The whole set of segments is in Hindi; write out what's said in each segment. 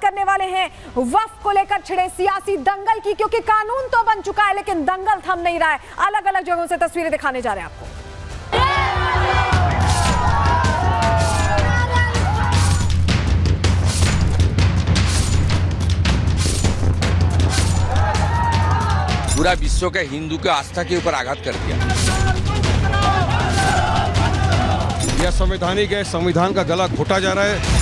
करने वाले हैं वक्फ को लेकर छिड़े सियासी दंगल की, क्योंकि कानून तो बन चुका है लेकिन दंगल थम नहीं रहा है। अलग अलग जगहों से तस्वीरें दिखाने जा रहे हैं आपको। पूरा विश्व के हिंदू के आस्था के ऊपर आघात कर दिया। यह संवैधानिक है, संविधान का गला घोटा जा रहा है।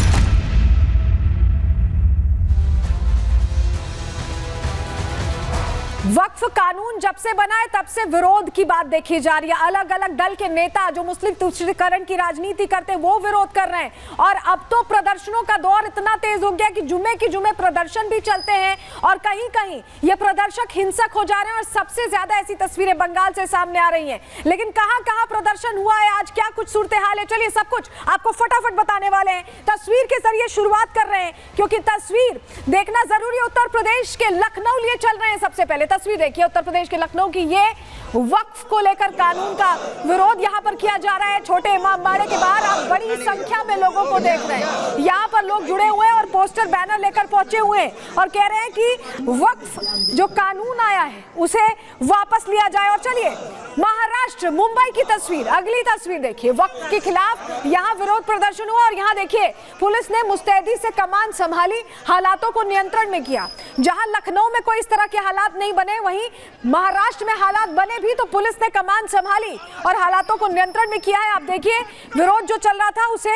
वक्फ कानून जब से बना है तब से विरोध की बात देखी जा रही है। अलग अलग दल के नेता जो मुस्लिम तुष्टीकरण की राजनीति करते हैं वो विरोध कर रहे हैं और अब तो प्रदर्शनों का दौर इतना तेज हो गया कि जुमे की जुमे प्रदर्शन भी चलते हैं और कहीं कहीं ये प्रदर्शक हिंसक हो जा रहे हैं और सबसे ज्यादा ऐसी तस्वीरें बंगाल से सामने आ रही हैं। लेकिन कहां कहां प्रदर्शन हुआ है, आज क्या कुछ सूरत हाल है, चलिए सब कुछ आपको फटाफट बताने वाले हैं। तस्वीर के जरिए शुरुआत कर रहे हैं क्योंकि तस्वीर देखना जरूरी है। उत्तर प्रदेश के लखनऊ लिए चल रहे हैं। सबसे पहले तस्वीर देखिए उत्तर प्रदेश के लखनऊ की। ये वक्फ को लेकर कानून का विरोध यहां पर किया जा रहा है। छोटे इमाम बाड़े के बाहर आप बड़ी संख्या में लोगों को देख रहे हैं। यहां पर लोग जुड़े हुए हैं और पोस्टर बैनर लेकर पहुंचे हुए हैं और कह रहे हैं कि वक्फ जो कानून आया है उसे वापस लिया जाए। और चलिए महाराष्ट्र मुंबई की तस्वीर, अगली तस्वीर देखिए। वक्फ के खिलाफ यहां विरोध प्रदर्शन हुआ और यहां देखिए पुलिस ने मुस्तैदी से कमान संभाली, हालातों को नियंत्रण में किया। जहां लखनऊ में कोई इस तरह के हालात नहीं बने, वहीं महाराष्ट्र में हालात बने भी तो पुलिस ने कमान संभाली और हालातों को नियंत्रण में किया है। आप देखिए विरोध जो चल रहा था उसे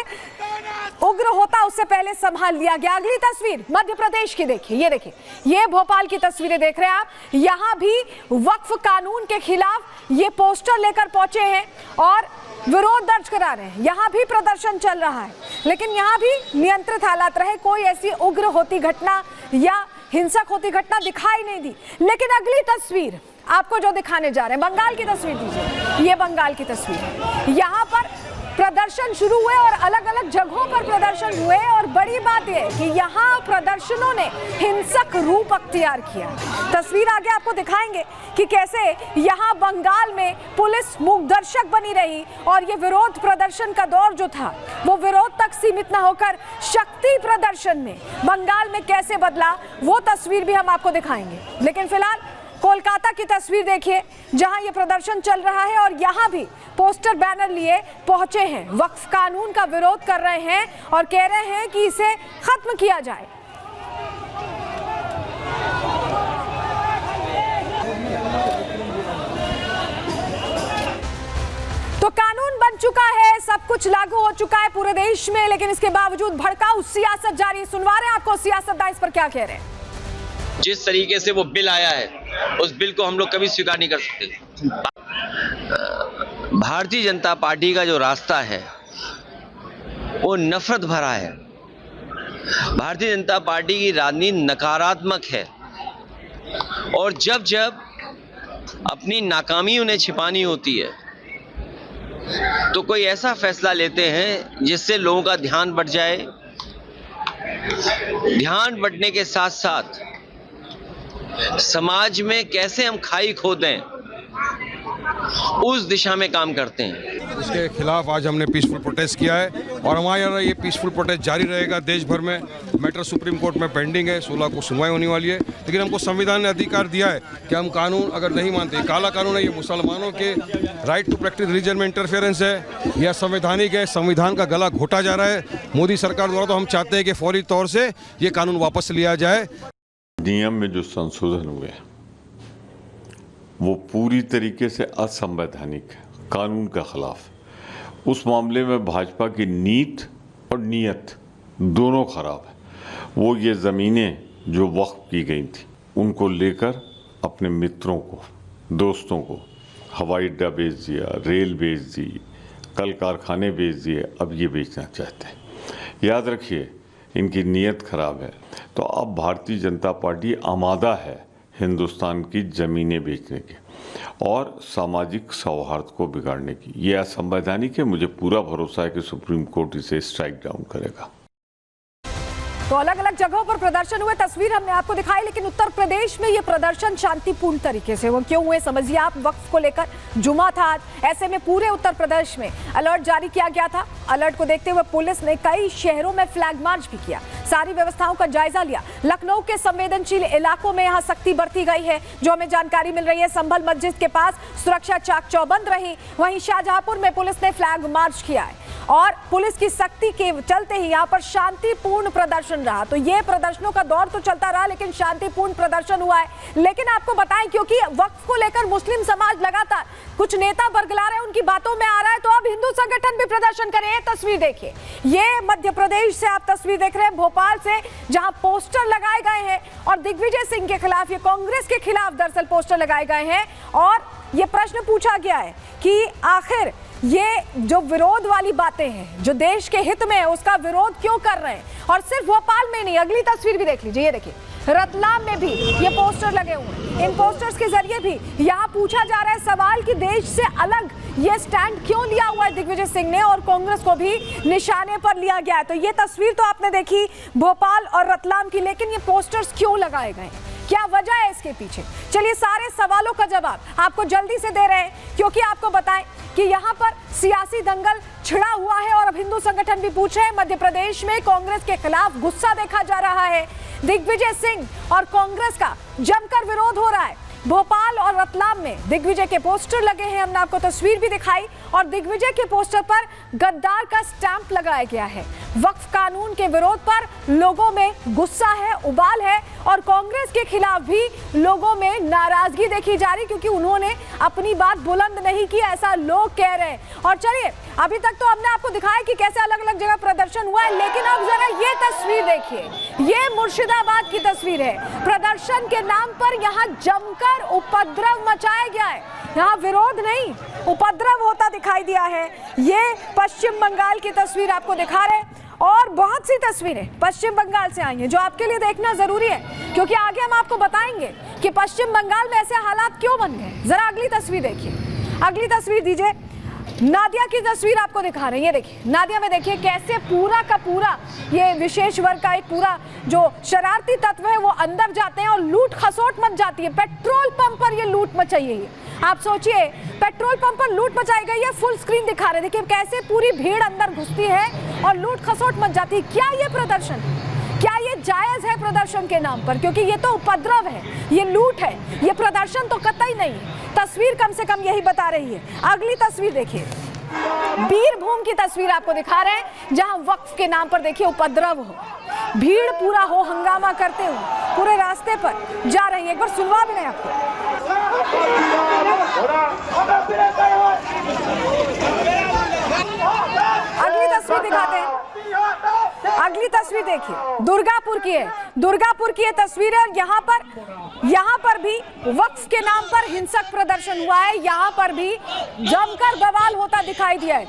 उग्र होता उससे पहले संभाल लिया गया। अगली तस्वीर मध्य प्रदेश की देखिए, ये देखिए, ये भोपाल की तस्वीरें देख रहे हैं आप। यहां भी वक्फ कानून के खिलाफ ये पोस्टर लेकर पहुंचे हैं और विरोध दर्ज करा रहे हैं। यहां भी प्रदर्शन चल रहा है लेकिन यहां भी नियंत्रित हालात रहे, कोई ऐसी उग्र होती घटना या हिंसक होती घटना दिखाई नहीं दी। लेकिन अगली तस्वीर आपको जो दिखाने जा रहे हैं, बंगाल की तस्वीर दीजिए। ये बंगाल की तस्वीर है। यहाँ पर प्रदर्शन शुरू हुए और अलग अलग जगहों पर प्रदर्शन हुए और बड़ी बात यह है कि यहाँ प्रदर्शनों ने हिंसक रूप अख्तियार किया। तस्वीर आगे आपको दिखाएंगे कि कैसे यहाँ बंगाल में पुलिस मूकदर्शक बनी रही और ये विरोध प्रदर्शन का दौर जो था वो विरोध तक सीमित न होकर शक्ति प्रदर्शन में बंगाल में कैसे बदला, वो तस्वीर भी हम आपको दिखाएंगे। लेकिन फिलहाल कोलकाता की तस्वीर देखिए जहां ये प्रदर्शन चल रहा है और यहां भी पोस्टर बैनर लिए पहुंचे हैं। वक्फ कानून का विरोध कर रहे हैं और कह रहे हैं कि इसे खत्म किया जाए। तो कानून बन चुका है, सब कुछ लागू हो चुका है पूरे देश में, लेकिन इसके बावजूद भड़काऊ सियासत जारी। सुनवा रहे हैं आपको सियासतदान इस पर क्या कह रहे हैं। जिस तरीके से वो बिल आया है उस बिल को हम लोग कभी स्वीकार नहीं कर सकते। भारतीय जनता पार्टी का जो रास्ता है वो नफरत भरा है। भारतीय जनता पार्टी की राजनीति नकारात्मक है और जब जब अपनी नाकामी उन्हें छिपानी होती है तो कोई ऐसा फैसला लेते हैं जिससे लोगों का ध्यान बढ़ जाए। ध्यान बढ़ने के साथ साथ समाज में कैसे हम खाई खोदें उस दिशा में काम करते हैं। इसके खिलाफ आज हमने पीसफुल प्रोटेस्ट किया है और हमारे यहाँ ये पीसफुल प्रोटेस्ट जारी रहेगा देश भर में। मैटर सुप्रीम कोर्ट में पेंडिंग है, 16 को सुनवाई होने वाली है, लेकिन हमको संविधान ने अधिकार दिया है कि हम कानून अगर नहीं मानते, काला कानून है, ये मुसलमानों के राइट टू प्रैक्टिस रिलीजन में इंटरफेरेंस है, यह संवैधानिक है, संविधान का गला घोटा जा रहा है मोदी सरकार द्वारा। तो हम चाहते हैं कि फौरी तौर से ये कानून वापस लिया जाए। नियम में जो संशोधन हुए वो पूरी तरीके से असंवैधानिक है, कानून के खिलाफ। उस मामले में भाजपा की नीति और नीयत दोनों खराब है। वो ये ज़मीनें जो वक्फ की गई थी उनको लेकर अपने मित्रों को, दोस्तों को हवाई अड्डा बेच दिया, रेल बेच दी, कल कारखाने बेच दिए, अब ये बेचना चाहते हैं। याद रखिए इनकी नीयत खराब है। तो अब भारतीय जनता पार्टी आमादा है हिंदुस्तान की ज़मीनें बेचने की और सामाजिक सौहार्द को बिगाड़ने की। ये असंवैधानिक है। मुझे पूरा भरोसा है कि सुप्रीम कोर्ट इसे स्ट्राइक डाउन करेगा। तो अलग अलग जगहों पर प्रदर्शन हुए, तस्वीर हमने आपको दिखाई, लेकिन उत्तर प्रदेश में ये प्रदर्शन शांतिपूर्ण तरीके से वो क्यों हुए समझिए आप। वक्फ को लेकर जुमा था आज, ऐसे में पूरे उत्तर प्रदेश में अलर्ट जारी किया गया था। अलर्ट को देखते हुए पुलिस ने कई शहरों में फ्लैग मार्च भी किया। सारी व्यवस्थाओं का जायजा लिया। लखनऊ के संवेदनशील इलाकों में यहाँ सख्ती बरती गई है, जो हमें जानकारी मिल रही है। संभल मस्जिद के पास सुरक्षा चाक चौबंद रही। वहीं शाहजहांपुर में पुलिस ने फ्लैग मार्च किया है और पुलिस की सख्ती के चलते ही यहाँ पर शांतिपूर्ण प्रदर्शन रहा। तो ये प्रदर्शनों का दौर तो चलता रहा, लेकिन शांतिपूर्ण प्रदर्शन हुआ है। लेकिन आपको बताएं, क्योंकि वक्फ को लेकर मुस्लिम समाज लगातार कुछ नेता बरगला रहे हैं, उनकी बातों में आ रहा है, तो अब हिंदू संगठन भी प्रदर्शन करें। ये तस्वीर देखिए, ये मध्य प्रदेश से आप तस्वीर देख रहे हैं, भोपाल से, जहां पोस्टर लगाए गए हैं और दिग्विजय सिंह के खिलाफ, ये कांग्रेस के खिलाफ दरअसल पोस्टर लगाए गए हैं। और ये प्रश्न पूछा गया है कि आखिर ये जो विरोध वाली बातें हैं, जो देश के हित में है, उसका विरोध क्यों कर रहे हैं। और सिर्फ भोपाल में नहीं, अगली तस्वीर भी देख लीजिए, ये देखिए रतलाम में भी ये पोस्टर लगे हुए हैं। इन पोस्टर्स के जरिए भी यहाँ पूछा जा रहा है सवाल कि देश से अलग ये स्टैंड क्यों लिया हुआ है दिग्विजय सिंह ने, और कांग्रेस को भी निशाने पर लिया गया है। तो ये तस्वीर तो आपने देखी भोपाल और रतलाम की, लेकिन ये पोस्टर्स क्यों लगाए गए, क्या वजह है इसके पीछे? चलिए सारे सवालों का जवाब आपको जल्दी से दे रहे हैं, क्योंकि आपको बताएं कि यहाँ पर सियासी दंगल छिड़ा हुआ है और अब हिंदू संगठन भी पूछ रहे हैं। मध्य प्रदेश में कांग्रेस के खिलाफ गुस्सा देखा जा रहा है। दिग्विजय सिंह और कांग्रेस का जमकर विरोध हो रहा है। भोपाल और रतलाम में दिग्विजय के पोस्टर लगे हैं, हमने आपको तस्वीर भी दिखाई, और दिग्विजय के पोस्टर पर गद्दार का स्टैंप लगाया गया है। वक्फ कानून के विरोध पर लोगों में गुस्सा है, उबाल है, और कांग्रेस के खिलाफ भी लोगों में नाराजगी देखी जा रही, क्योंकि उन्होंने अपनी बात बुलंद नहीं की, ऐसा लोग कह रहे हैं। और चलिए, अभी तक तो हमने आपको दिखाया कि कैसे अलग अलग जगह प्रदर्शन हुआ है, लेकिन अब जरा ये तस्वीर देखिए, ये मुर्शिदाबाद की तस्वीर है। प्रदर्शन के नाम पर यहाँ जमकर उपद्रव मचाया गया है। यहाँ विरोध नहीं, उपद्रव होता दिखाई दिया है। ये पश्चिम बंगाल की तस्वीर आपको दिखा रहे हैं, और बहुत सी तस्वीरें पश्चिम बंगाल से आई हैं जो आपके लिए देखना जरूरी है, क्योंकि आगे हम आपको बताएंगे कि पश्चिम बंगाल में ऐसे हालात क्यों बन गए। जरा अगली तस्वीर देखिए, अगली तस्वीर दीजिए। नादिया की तस्वीर आपको दिखा रहे हैं, ये देखिए नादिया में देखिए कैसे पूरा का पूरा ये विशेष वर्ग का एक पूरा जो शरारती तत्व है वो अंदर जाते हैं और लूट खसोट मच जाती है। पेट्रोल पंप पर ये लूट मचाई है। आप सोचिए, पेट्रोल पंप पर लूट मचाई गई है, फुल स्क्रीन दिखा रहे, देखिए कैसे पूरी भीड़ अंदर घुसती है और लूट खसोट मच जाती है। क्या ये प्रदर्शन, क्या ये जायज है प्रदर्शन के नाम पर? क्योंकि ये तो उपद्रव है, ये लूट है, ये प्रदर्शन तो कतई नहीं है। तस्वीर कम से कम यही बता रही है। अगली तस्वीर देखिए, बीरभूम की तस्वीर आपको दिखा रहे हैं, जहां वक्फ के नाम पर देखिए उपद्रव हो, भीड़ पूरा हो, हंगामा करते हुए पूरे रास्ते पर जा रही है। एक बार सुनवा भी नहीं आपको। अगली तस्वीर दिखाते हैं, अगली तस्वीर देखिए, दुर्गापुर की है, दुर्गापुर की ये तस्वीर है। यहाँ पर भी वक्फ के नाम पर हिंसक प्रदर्शन हुआ है। यहाँ पर भी जमकर बवाल होता दिखाई दिया है,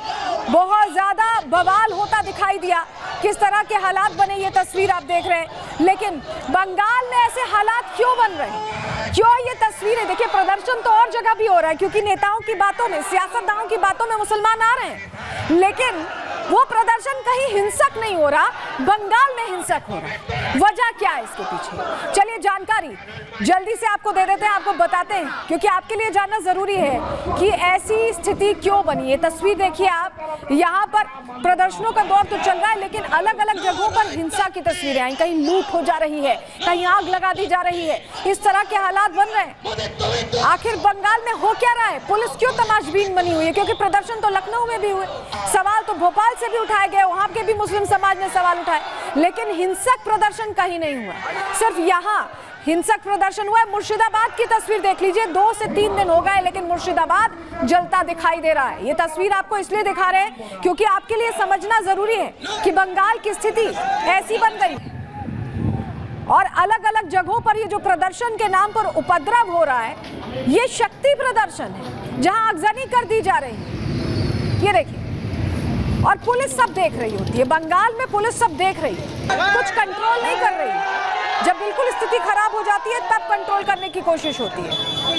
बहुत ज्यादा बवाल होता दिखाई दिया। किस तरह के हालात बने ये तस्वीर आप देख रहे हैं। लेकिन बंगाल में ऐसे हालात क्यों बन रहे हैं, क्यों ये तस्वीरें देखिए? प्रदर्शन तो और जगह भी हो रहा है, क्योंकि नेताओं की बातों में, सियासतदानों की बातों में मुसलमान आ रहे हैं, लेकिन वो प्रदर्शन कहीं हिंसक नहीं हो रहा, बंगाल में हिंसक हो रहा है। वजह क्या है इसके पीछे? चलिए जानकारी जल्दी से आपको दे देते हैं, आपको बताते हैं, क्योंकि आपके लिए जानना जरूरी है कि ऐसी स्थिति क्यों बनी है। तस्वीर देखिए आप, यहाँ पर प्रदर्शनों का दौर तो चल रहा है, लेकिन अलग अलग जगहों पर हिंसा की तस्वीरें आई, कहीं लूट हो जा रही है, कहीं आग लगा दी जा रही है, इस तरह के हालात बन रहे हैं। आखिर बंगाल में हो क्या रहा है? पुलिस क्यों तमाशबीन बनी हुई है? क्योंकि प्रदर्शन तो लखनऊ में भी हुए, सवाल तो भोपाल से भी उठाए गए, वहां के भी मुस्लिम समाज ने सवाल उठाए, लेकिन हिंसक प्रदर्शन कहीं नहीं हुआ। सिर्फ यहाँ हिंसक प्रदर्शन हुआ है। मुर्शिदाबाद की तस्वीर देख लीजिए, 2 से 3 दिन हो गए, लेकिन मुर्शिदाबाद जलता दिखाई दे रहा है। ये तस्वीर आपको इसलिए दिखा रहे हैं क्योंकि आपके लिए समझना जरूरी है कि बंगाल की स्थिति ऐसी बन गई और अलग अलग जगहों पर ये जो प्रदर्शन के नाम पर उपद्रव हो रहा है, ये शक्ति प्रदर्शन है, जहां आगजनी कर दी जा रही है। ये देखिए, और पुलिस सब देख रही होती है, बंगाल में पुलिस सब देख रही है, कुछ कंट्रोल नहीं कर रही है। जब बिल्कुल स्थिति खराब हो जाती है तब कंट्रोल करने की कोशिश होती है।